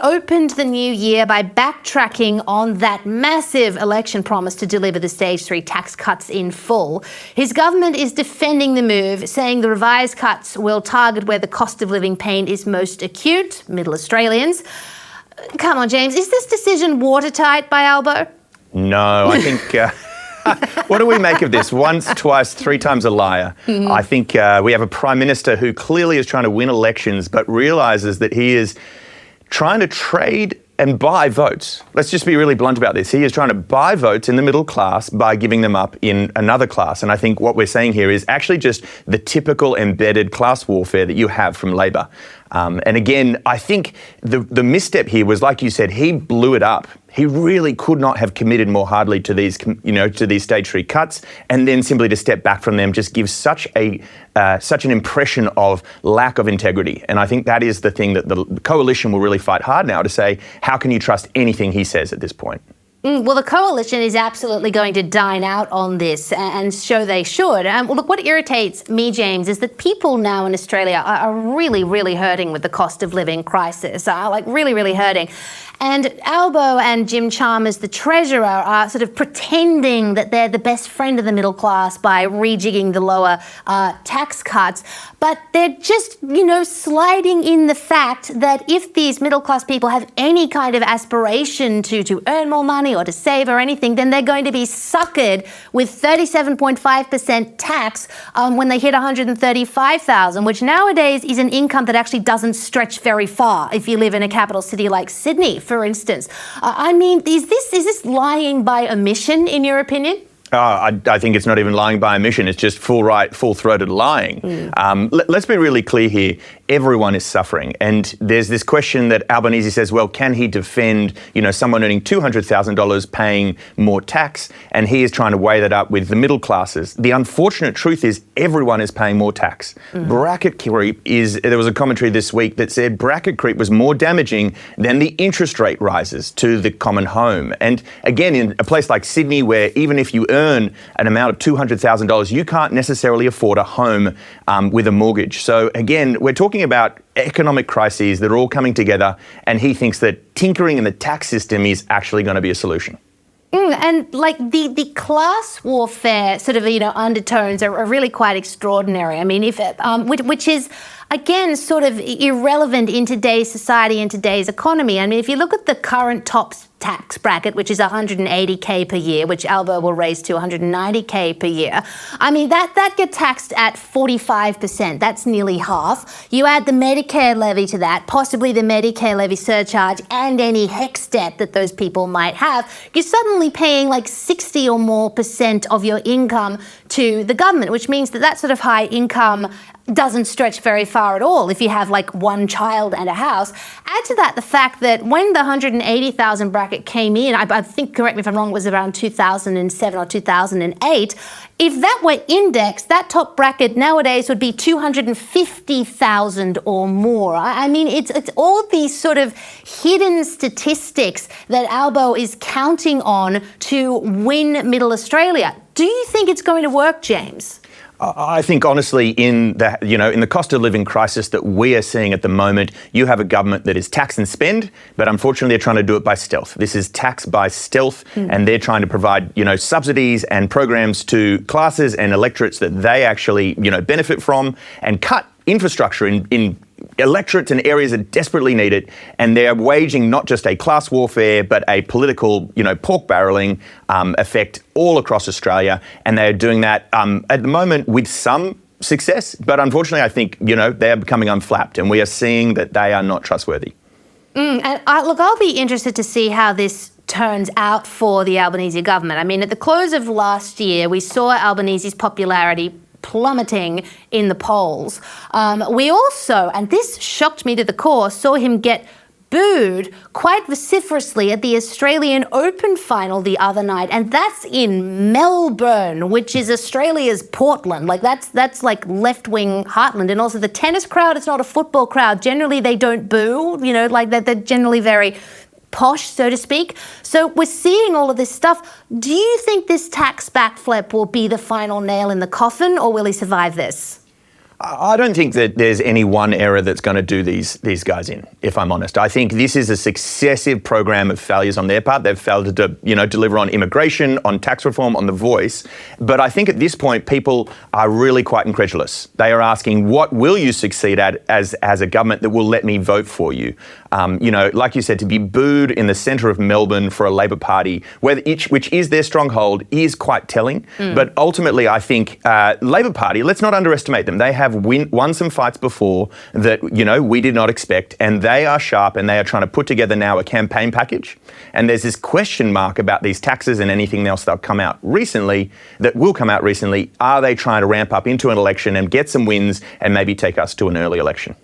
opened the new year by backtracking on that massive election promise to deliver the Stage 3 tax cuts in full. His government is defending the move, saying the revised cuts will target where the cost of living pain is most acute, middle Australians. Come on, James, is this decision watertight by Albo? No, I think... What do we make of this? Once, twice, three times a liar. I think we have a Prime Minister who clearly is trying to win elections but realises that he is trying to trade and buy votes. Let's just be really blunt about this. He is trying to buy votes in the middle class by giving them up in another class. And I think what we're saying here is actually just the typical embedded class warfare that you have from Labor. And again, I think the misstep here was, like you said, he blew it up. He really could not have committed more hardly to these, to these Stage 3 cuts, and then simply to step back from them just gives such an impression of lack of integrity. And I think that is the thing that the coalition will really fight hard now to say, how can you trust anything he says at this point? Well, the coalition is absolutely going to dine out on this and show they should. Well, look, what irritates me, James, is that people now in Australia are really, really hurting with the cost of living crisis, really, really hurting. And Albo and Jim Chalmers, the Treasurer, are sort of pretending that they're the best friend of the middle class by rejigging the lower tax cuts. But they're just, sliding in the fact that if these middle class people have any kind of aspiration to earn more money or to save or anything, then they're going to be suckered with 37.5% tax when they hit $135,000, which nowadays is an income that actually doesn't stretch very far if you live in a capital city like Sydney, for instance. Is this lying by omission, in your opinion? I think it's not even lying by omission. It's just full-throated lying. Let's be really clear here. Everyone is suffering. And there's this question that Albanese says, well, can he defend, someone earning $200,000 paying more tax? And he is trying to weigh that up with the middle classes. The unfortunate truth is everyone is paying more tax. Bracket creep there was a commentary this week that said bracket creep was more damaging than the interest rate rises to the common home. And again, in a place like Sydney, where even if you earn an amount of $200,000, you can't necessarily afford a home with a mortgage. So again, we're talking about economic crises that are all coming together, and he thinks that tinkering in the tax system is actually going to be a solution. And the class warfare sort of undertones are really quite extraordinary. I mean, which is again sort of irrelevant in today's society and today's economy. I mean, if you look at the current top tax bracket, which is $180K per year, which Albo will raise to $190K per year. I mean, that gets taxed at 45%. That's nearly half. You add the Medicare levy to that, possibly the Medicare levy surcharge and any HECS debt that those people might have, you're suddenly paying like 60 or more % of your income to the government, which means that sort of high income doesn't stretch very far at all if you have like one child and a house. Add to that the fact that when the 180,000 bracket came in, I think, correct me if I'm wrong, it was around 2007 or 2008. If that were indexed, that top bracket nowadays would be 250,000 or more. I mean, it's all these sort of hidden statistics that Albo is counting on to win Middle Australia. Do you think it's going to work, James? I think, honestly, in the cost of living crisis that we are seeing at the moment, you have a government that is tax and spend, but unfortunately they're trying to do it by stealth. This is tax by stealth, and they're trying to provide, subsidies and programs to classes and electorates that they actually, benefit from, and cut infrastructure in electorates and areas that desperately need it, and they're waging not just a class warfare but a political, pork barrelling effect all across Australia, and they're doing that at the moment with some success, but unfortunately I think, they are becoming unflapped, and we are seeing that they are not trustworthy. And I'll be interested to see how this turns out for the Albanese government. I mean, at the close of last year, we saw Albanese's popularity plummeting in the polls. We also, and this shocked me to the core, saw him get booed quite vociferously at the Australian Open final the other night, and that's in Melbourne, which is Australia's Portland. That's like left-wing heartland. And also the tennis crowd, it's not a football crowd. Generally, they don't boo, they're generally very posh, so to speak. So we're seeing all of this stuff. Do you think this tax backflip will be the final nail in the coffin, or will he survive this? I don't think that there's any one era that's going to do these guys in, if I'm honest. I think this is a successive program of failures on their part. They've failed to deliver on immigration, on tax reform, on The Voice. But I think at this point, people are really quite incredulous. They are asking, what will you succeed at as a government that will let me vote for you? Like you said, to be booed in the centre of Melbourne for a Labor Party, which is their stronghold, is quite telling. But ultimately, I think Labor Party, let's not underestimate them. They have won some fights before that, we did not expect, and they are sharp, and they are trying to put together now a campaign package. And there's this question mark about these taxes and anything else that will come out recently. Are they trying to ramp up into an election and get some wins and maybe take us to an early election?